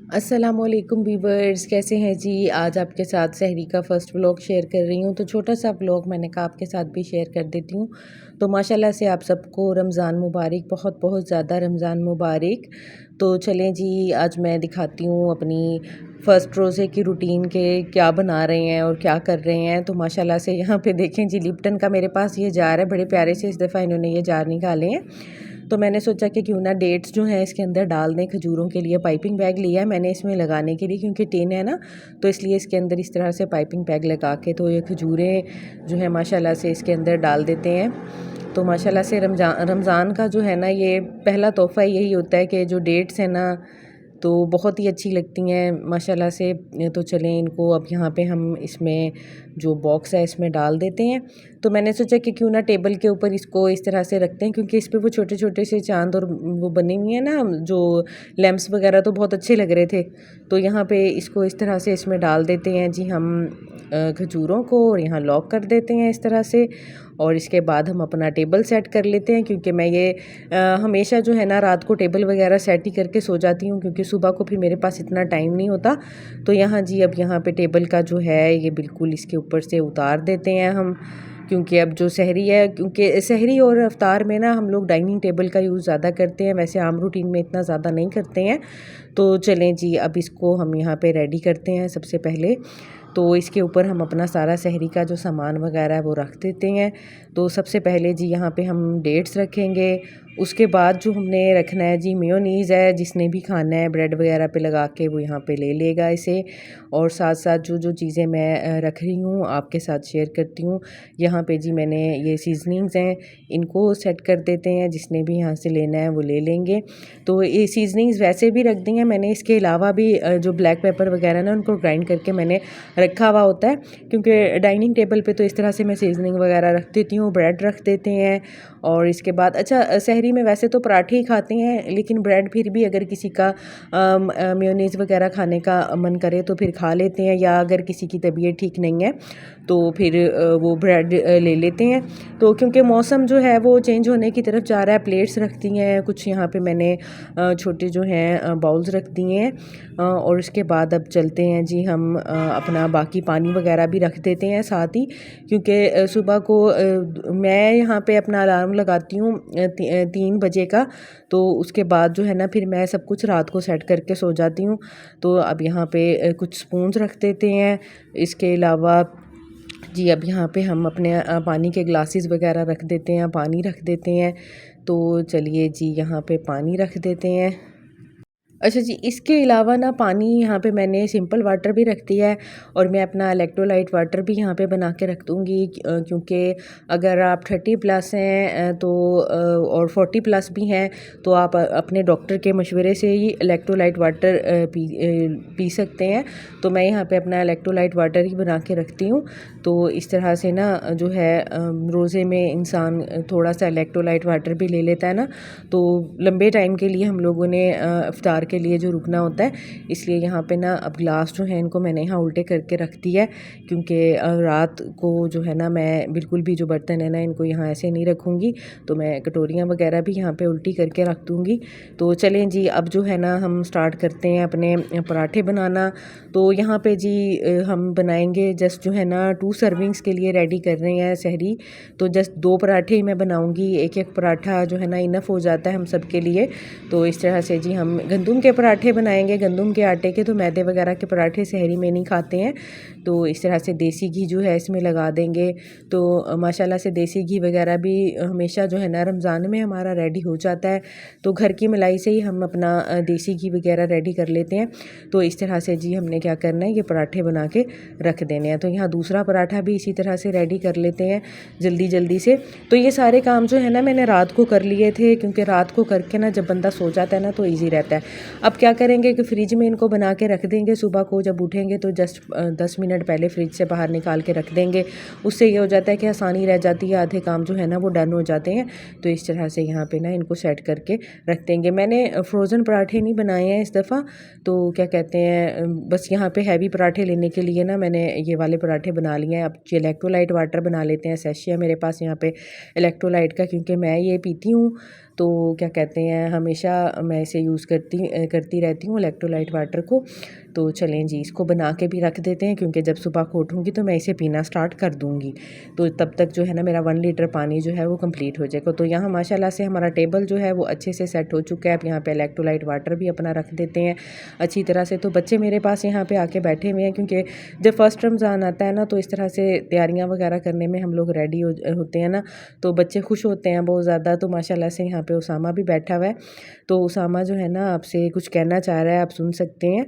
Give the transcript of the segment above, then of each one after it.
अस्सलामुअलैकुम वीवर्स, कैसे हैं जी। आज आपके साथ सहरी का फ़र्स्ट व्लॉग शेयर कर रही हूँ। तो छोटा सा व्लॉग मैंने कहा आपके साथ भी शेयर कर देती हूँ। तो माशाल्लाह से आप सबको रमज़ान मुबारक, बहुत बहुत ज़्यादा रमज़ान मुबारक। तो चलें जी, आज मैं दिखाती हूँ अपनी फ़र्स्ट रोज़े की रूटीन के क्या बना रहे हैं और क्या कर रहे हैं। तो माशाल्लाह से यहाँ पे देखें जी, लिप्टन का मेरे पास ये जार है, बड़े प्यारे से इस दफ़ा इन्होंने ये जार निकाले हैं। तो मैंने सोचा कि क्यों ना डेट्स जो हैं इसके अंदर डाल दें। खजूरों के लिए पाइपिंग बैग लिया है मैंने इसमें लगाने के लिए, क्योंकि टिन है ना, तो इसलिए इसके अंदर इस तरह से पाइपिंग बैग लगा के तो ये खजूरें जो है माशाल्लाह से इसके अंदर डाल देते हैं। तो माशाल्लाह से रमज़ान का जो है ना, ये पहला तोहफ़ा यही होता है कि जो डेट्स हैं ना, तो बहुत ही अच्छी लगती हैं माशाल्लाह से। तो चलें, इनको अब यहाँ पे हम इसमें जो बॉक्स है इसमें डाल देते हैं। तो मैंने सोचा कि क्यों ना टेबल के ऊपर इसको इस तरह से रखते हैं, क्योंकि इस पे वो छोटे छोटे से चांद और वो बने हुए हैं ना, जो लैंप्स वगैरह, तो बहुत अच्छे लग रहे थे। तो यहाँ पे इसको इस तरह से इसमें डाल देते हैं जी हम खजूरों को, और यहाँ लॉक कर देते हैं इस तरह से। और इसके बाद हम अपना टेबल सेट कर लेते हैं, क्योंकि मैं ये हमेशा जो है ना रात को टेबल वगैरह सेट ही करके सो जाती हूँ, क्योंकि सुबह को फिर मेरे पास इतना टाइम नहीं होता। तो यहाँ जी, अब यहाँ पे टेबल का जो है ये बिल्कुल इसके ऊपर से उतार देते हैं हम, क्योंकि अब जो सहरी है, क्योंकि सहरी और अफ्तार में ना हम लोग डाइनिंग टेबल का यूज़ ज़्यादा करते हैं, वैसे आम रूटीन में इतना ज़्यादा नहीं करते हैं। तो चलें जी, अब इसको हम यहाँ पे रेडी करते हैं सबसे पहले। तो इसके ऊपर हम अपना सारा सहरी का जो सामान वगैरह है वो रख देते हैं। तो सबसे पहले जी यहाँ पे हम डेट्स रखेंगे। उसके बाद जो हमने रखना है जी, मेयोनीज़ है, जिसने भी खाना है ब्रेड वगैरह पे लगा के वो यहाँ पे ले लेगा इसे। और साथ साथ जो जो चीज़ें मैं रख रही हूँ आपके साथ शेयर करती हूँ। यहाँ पे जी मैंने ये सीजनिंग्स हैं, इनको सेट कर देते हैं, जिसने भी यहाँ से लेना है वो ले लेंगे। तो ये सीजनिंग्स वैसे भी रख दी हैं मैंने, इसके अलावा भी जो ब्लैक पेपर वगैरह ना, उनको ग्राइंड करके मैंने रखा हुआ होता है, क्योंकि डाइनिंग टेबल पे तो इस तरह से मैं सीजनिंग वगैरह रख देती हूँ। ब्रेड रख देते हैं। और इसके बाद अच्छा, सहरी में वैसे तो पराठे ही खाते हैं, लेकिन ब्रेड फिर भी अगर किसी का मेयोनीज़ वगैरह खाने का मन करे तो फिर खा लेते हैं, या अगर किसी की तबीयत ठीक नहीं है तो फिर वो ब्रेड ले लेते हैं। तो क्योंकि मौसम जो है वो चेंज होने की तरफ जा रहा है, प्लेट्स रख दी हैं कुछ यहाँ पे मैंने, छोटे जो हैं बाउल्स रख दिए हैं। और उसके बाद अब चलते हैं जी हम अपना बाकी पानी वगैरह भी रख देते हैं साथ ही, क्योंकि सुबह को मैं यहाँ पे अपना अलार्म लगाती हूँ 3 बजे का। तो उसके बाद जो है ना, फिर मैं सब कुछ रात को सेट करके सो जाती हूँ। तो अब यहाँ पे कुछ स्पून्स रख देते हैं। इसके अलावा जी, अब यहाँ पे हम अपने पानी के ग्लासेस वगैरह रख देते हैं, पानी रख देते हैं। तो चलिए जी, यहाँ पे पानी रख देते हैं। अच्छा जी, इसके अलावा ना पानी यहाँ पे मैंने सिंपल वाटर भी रख दिया है, और मैं अपना इलेक्ट्रोलाइट वाटर भी यहाँ पे बना के रख दूँगी, क्योंकि अगर आप 30 प्लस हैं और 40 प्लस भी हैं, तो आप अपने डॉक्टर के मशवरे से ही इलेक्ट्रोलाइट वाटर पी सकते हैं। तो मैं यहाँ पे अपना इलेक्ट्रोलाइट वाटर ही बना के रखती हूँ। तो इस तरह से ना जो है रोज़े में इंसान थोड़ा सा इलेक्ट्रोलाइट वाटर भी ले लेता है ना, तो लंबे टाइम के लिए हम लोगों ने इफ्तार के लिए जो रुकना होता है, इसलिए यहाँ पे ना अब ग्लास जो है इनको मैंने यहाँ उल्टे करके रख दिया है, क्योंकि रात को जो है ना मैं बिल्कुल भी जो बर्तन है ना इनको यहाँ ऐसे नहीं रखूँगी। तो मैं कटोरियाँ वगैरह भी यहाँ पे उल्टी करके रख दूँगी। तो चलें जी, अब जो है ना हम स्टार्ट करते हैं अपने पराठे बनाना। तो यहाँ पे जी हम बनाएंगे जस्ट जो है ना 2 सर्विंग्स के लिए रेडी कर रहे हैं सहरी। तो जस्ट 2 पराठे ही मैं बनाऊँगी, एक एक पराठा जो है ना इनफ हो जाता है हम सब के लिए। तो इस तरह से जी हम गंदम के पराठे बनाएंगे, गंदम के आटे के। तो मैदे वगैरह के पराठे सहरी में नहीं खाते हैं। तो इस तरह से देसी घी जो है इसमें लगा देंगे। तो माशाल्लाह से देसी घी वगैरह भी हमेशा जो है ना रमज़ान में हमारा रेडी हो जाता है। तो घर की मलाई से ही हम अपना देसी घी वगैरह रेडी कर लेते हैं। तो इस तरह से जी हमने क्या करना है, ये पराठे बना के रख देने हैं। तो यहाँ दूसरा पराठा भी इसी तरह से रेडी कर लेते हैं जल्दी जल्दी से। तो ये सारे काम जो है ना मैंने रात को कर लिए थे, क्योंकि रात को करके ना जब बंदा सो जाता है ना तो ईजी रहता है। अब क्या करेंगे कि फ्रिज में इनको बना के रख देंगे, सुबह को जब उठेंगे तो जस्ट 10 मिनट पहले फ्रिज से बाहर निकाल के रख देंगे। उससे ये हो जाता है कि आसानी रह जाती है, आधे काम जो है ना वो डन हो जाते हैं। तो इस तरह से यहाँ पे ना इनको सेट करके रख देंगे। मैंने फ्रोज़न पराठे नहीं बनाए हैं इस दफ़ा, तो क्या कहते हैं, बस यहाँ पे हैवी पराठे लेने के लिए ना मैंने ये वाले पराठे बना लिए हैं। अब इलेक्ट्रोलाइट वाटर बना लेते हैं, सेशे है मेरे पास यहाँ पे इलेक्ट्रोलाइट का, क्योंकि मैं ये पीती हूँ। तो क्या कहते हैं, हमेशा मैं इसे यूज़ करती रहती हूँ इलेक्ट्रोलाइट वाटर को। तो चलें जी, इसको बना के भी रख देते हैं, क्योंकि जब सुबह को उठूँगी तो मैं इसे पीना स्टार्ट कर दूँगी। तो तब तक जो है ना मेरा 1 लीटर पानी जो है वो कंप्लीट हो जाएगा। तो यहाँ माशाल्लाह से हमारा टेबल जो है वो अच्छे से सेट हो चुका है। अब यहाँ पे इलेक्ट्रोलाइट वाटर भी अपना रख देते हैं अच्छी तरह से। तो बच्चे मेरे पास यहाँ पे आके बैठे हुए हैं, क्योंकि जब फर्स्ट रमज़ान आता है ना तो इस तरह से तैयारियाँ वगैरह करने में हम लोग रेडी होते हैं ना, तो बच्चे खुश होते हैं बहुत ज़्यादा। तो माशाल्लाह से यहाँ पे उसामा भी बैठा हुआ है। तो उसामा जो है ना आपसे कुछ कहना चाह रहा है, आप सुन सकते हैं।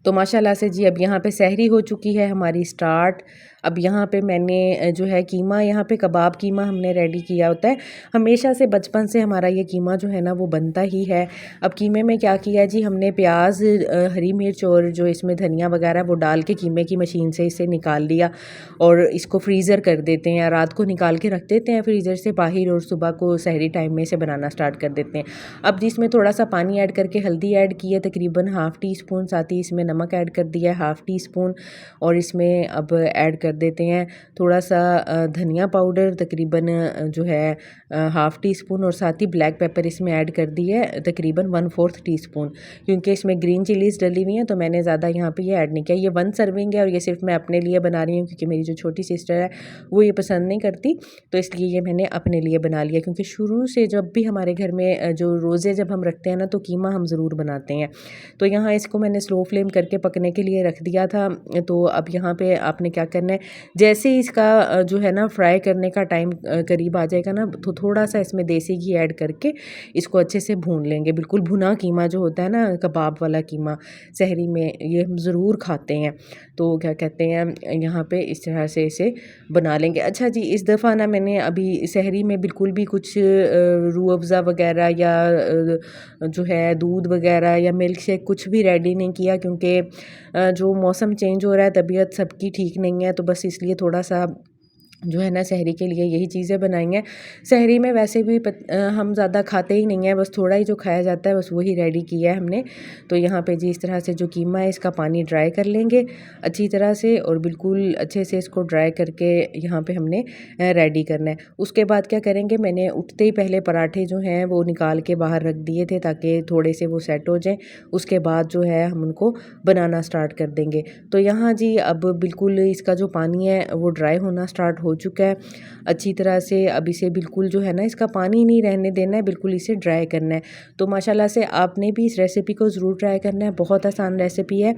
तो माशाल्लाह से जी अब यहाँ पे सहरी हो चुकी है हमारी स्टार्ट। अब यहाँ पे मैंने जो है कीमा, यहाँ पे कबाब कीमा हमने रेडी किया होता है। हमेशा से बचपन से हमारा ये कीमा जो है ना वो बनता ही है। अब कीमे में क्या किया जी, हमने प्याज, हरी मिर्च और जो इसमें धनिया वगैरह वो डाल के कीमे की मशीन से इसे निकाल लिया और इसको फ्रीज़र कर देते हैं। रात को निकाल के रख देते हैं फ्रीज़र से बाहर और सुबह को सहरी टाइम में इसे बनाना स्टार्ट कर देते हैं। अब जिसमें थोड़ा सा पानी ऐड करके हल्दी ऐड की है तकरीबन ½ टी स्पून, साथ ही इसमें नमक ऐड कर दिया है ½ टी स्पून, और इसमें अब ऐड कर देते हैं थोड़ा सा धनिया पाउडर तकरीबन जो है ½ टी स्पून, और साथ ही ब्लैक पेपर इसमें ऐड कर दी है तकरीबन 1/4 टी स्पून, क्योंकि इसमें ग्रीन चिलीज़ डली हुई हैं तो मैंने ज़्यादा यहाँ पे ये ऐड नहीं किया। ये 1 सर्विंग है और ये सिर्फ मैं अपने लिए बना रही हूँ, क्योंकि मेरी जो छोटी सिस्टर है वो ये पसंद नहीं करती, तो इसलिए ये मैंने अपने लिए बना लिया। क्योंकि शुरू से जब भी हमारे घर में जो रोज़े जब हम रखते हैं ना तो कीमा हम ज़रूर बनाते हैं। तो यहाँ इसको मैंने स्लो फ्लेम करके पकने के लिए रख दिया था। तो अब यहाँ पे आपने क्या करना है, जैसे ही इसका जो है ना फ्राई करने का टाइम करीब आ जाएगा ना, तो थोड़ा सा इसमें देसी घी ऐड करके इसको अच्छे से भून लेंगे। बिल्कुल भुना कीमा जो होता है ना, कबाब वाला कीमा सहरी में ये हम ज़रूर खाते हैं। तो क्या कहते हैं, यहाँ पे इस तरह से इसे बना लेंगे। अच्छा जी, इस दफ़ा ना मैंने अभी सहरी में बिल्कुल भी कुछ रूह अफ़ज़ा वगैरह या जो है दूध वगैरह या मिल्क शेक कुछ भी रेडी नहीं किया, क्योंकि जो मौसम चेंज हो रहा है, तबीयत सबकी ठीक नहीं है, तो बस इसलिए थोड़ा सा जो है ना सहरी के लिए यही चीज़ें बनाई हैं। सहरी में वैसे भी हम ज़्यादा खाते ही नहीं हैं, बस थोड़ा ही जो खाया जाता है बस वही रेडी किया है हमने। तो यहाँ पे जी इस तरह से जो कीमा है इसका पानी ड्राई कर लेंगे अच्छी तरह से, और बिल्कुल अच्छे से इसको ड्राई करके यहाँ पे हमने रेडी करना है। उसके बाद क्या करेंगे, मैंने उठते ही पहले पराठे जो हैं वो निकाल के बाहर रख दिए थे ताकि थोड़े से वो सेट हो जाएँ। उसके बाद जो है हम उनको बनाना स्टार्ट कर देंगे। तो यहाँ जी अब बिल्कुल इसका जो पानी है वो ड्राई होना स्टार्ट हो चुका है अच्छी तरह से। अब इसे बिल्कुल जो है ना इसका पानी नहीं रहने देना है, बिल्कुल इसे ड्राई करना है। तो माशाल्लाह से आपने भी इस रेसिपी को ज़रूर ट्राई करना है, बहुत आसान रेसिपी है।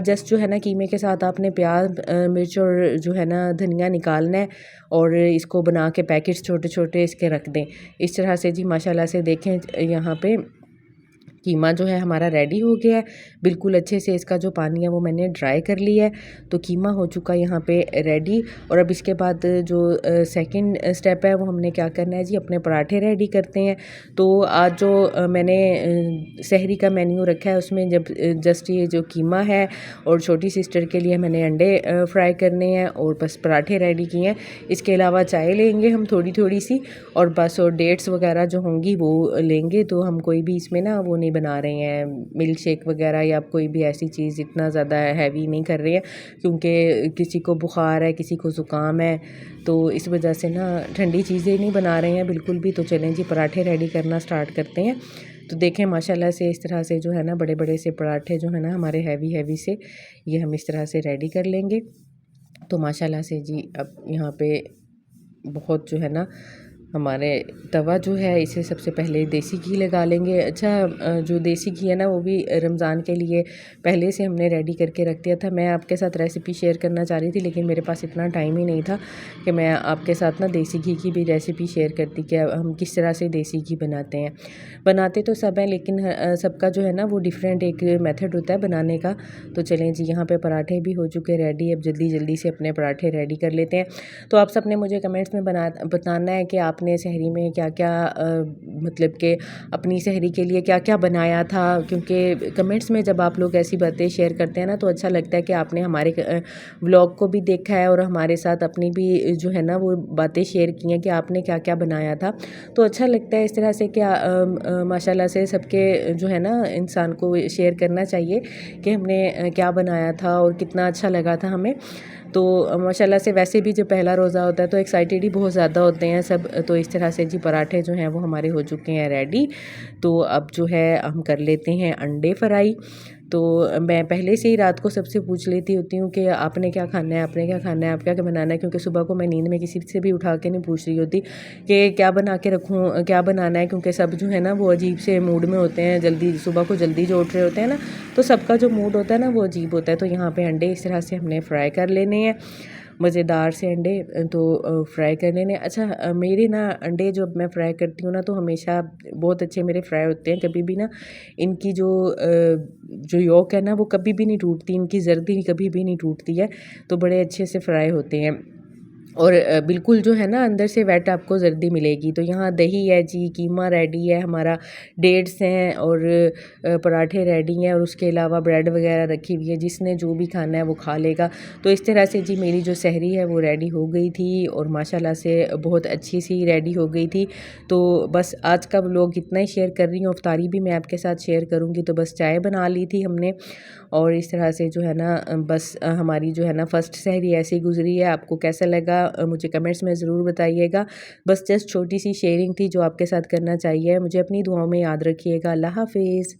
जस्ट जो है ना कीमे के साथ आपने प्याज, मिर्च और जो है ना धनिया निकालना है और इसको बना के पैकेट्स छोटे छोटे इसके रख दें इस तरह से। जी माशाल्लाह से देखें यहाँ पे कीमा जो है हमारा रेडी हो गया है, बिल्कुल अच्छे से इसका जो पानी है वो मैंने ड्राई कर लिया है। तो कीमा हो चुका है यहाँ पे रेडी। और अब इसके बाद जो सेकंड स्टेप है वो हमने क्या करना है जी, अपने पराठे रेडी करते हैं। तो आज जो मैंने सहरी का मेन्यू रखा है उसमें जब जस्ट ये जो कीमा है और छोटी सिस्टर के लिए मैंने अंडे फ्राई करने हैं और बस पराठे रेडी किए हैं। इसके अलावा चाय लेंगे हम थोड़ी थोड़ी सी, और बस और डेट्स वगैरह जो होंगी वो लेंगे। तो हम कोई भी इसमें ना वो नहीं बना रहे हैं मिल्क शेक वगैरह या कोई भी ऐसी चीज़ इतना ज़्यादा हैवी नहीं कर रहे हैं, क्योंकि किसी को बुखार है, किसी को ज़ुकाम है, तो इस वजह से ना ठंडी चीज़ें नहीं बना रहे हैं बिल्कुल भी। तो चलें जी पराठे रेडी करना स्टार्ट करते हैं। तो देखें माशाल्लाह से इस तरह से जो है ना बड़े बड़े से पराठे जो है ना हमारे हैवी से ये हम इस तरह से रेडी कर लेंगे। तो माशाल्लाह से जी अब यहाँ पे बहुत जो है ना हमारे तवा जो है इसे सबसे पहले देसी घी लगा लेंगे। अच्छा जो देसी घी है ना वो भी रमज़ान के लिए पहले से हमने रेडी करके रख दिया था। मैं आपके साथ रेसिपी शेयर करना चाह रही थी, लेकिन मेरे पास इतना टाइम ही नहीं था कि मैं आपके साथ ना देसी घी की भी रेसिपी शेयर करती कि हम किस तरह से देसी घी बनाते हैं। बनाते तो सब हैं, लेकिन सबका जो है ना वो डिफरेंट एक मेथड होता है बनाने का। तो चलें जी यहाँ पे पराठे भी हो चुके रेडी। अब जल्दी जल्दी से अपने पराठे रेडी कर लेते हैं। तो आप सब ने मुझे कमेंट्स में बताना है कि आपने सहरी में क्या क्या मतलब कि अपनी सहरी के लिए क्या क्या बनाया था, क्योंकि कमेंट्स में जब आप लोग ऐसी बातें शेयर करते हैं ना तो अच्छा लगता है कि आपने हमारे व्लॉग को भी देखा है और हमारे साथ अपनी भी जो है ना वो बातें शेयर की हैं कि आपने क्या क्या बनाया था। तो अच्छा लगता है इस तरह से क्या माशाल्लाह से सबके जो है ना इंसान को शेयर करना चाहिए कि हमने क्या बनाया था और कितना अच्छा लगा था हमें। तो माशाल्लाह से वैसे भी जब पहला रोज़ा होता है तो एक्साइटेड ही बहुत ज़्यादा होते हैं सब। तो इस तरह से जी पराठे जो हैं वो हमारे हो चुके हैं रेडी। तो अब जो है हम कर लेते हैं अंडे फ्राई। तो मैं पहले से ही रात को सबसे पूछ लेती होती हूँ कि आपने क्या खाना है, आपने क्या खाना है, आप क्या क्या बनाना है, क्योंकि सुबह को मैं नींद में किसी से भी उठा के नहीं पूछ रही होती कि क्या बना के रखूँ, क्या बनाना है, क्योंकि सब जो है ना वो अजीब से मूड में होते हैं, जल्दी सुबह को जल्दी जो उठ रहे होते हैं ना, तो सबका जो मूड होता है ना वो अजीब होता है। तो यहाँ पे अंडे इस तरह से हमने फ्राई कर लेने हैं, मज़ेदार से अंडे तो फ्राई कर लेने। अच्छा मेरे ना अंडे जब मैं फ्राई करती हूँ ना तो हमेशा बहुत अच्छे मेरे फ्राई होते हैं, कभी भी ना इनकी जो योक है ना वो कभी भी नहीं टूटती, इनकी जर्दी कभी भी नहीं टूटती है, तो बड़े अच्छे से फ्राई होते हैं। और बिल्कुल जो है ना अंदर से वेट आपको जर्दी मिलेगी। तो यहाँ दही है जी, कीमा रेडी है हमारा, डेट्स हैं और पराठे रेडी हैं, और उसके अलावा ब्रेड वगैरह रखी हुई है, जिसने जो भी खाना है वो खा लेगा। तो इस तरह से जी मेरी जो सहरी है वो रेडी हो गई थी, और माशाल्लाह से बहुत अच्छी सी रेडी हो गई थी। तो बस आज का व्लॉग इतना ही शेयर कर रही हूँ, अफ्तारी भी मैं आपके साथ शेयर करूँगी। तो बस चाय बना ली थी हमने, और इस तरह से जो है ना बस हमारी जो है ना फ़र्स्ट सहरी ऐसे ही गुजरी है। आपको कैसा लगा मुझे कमेंट्स में ज़रूर बताइएगा। बस जस्ट छोटी सी शेयरिंग थी जो आपके साथ करना चाहिए। मुझे अपनी दुआओं में याद रखिएगा। अल्लाह हाफ़िज़।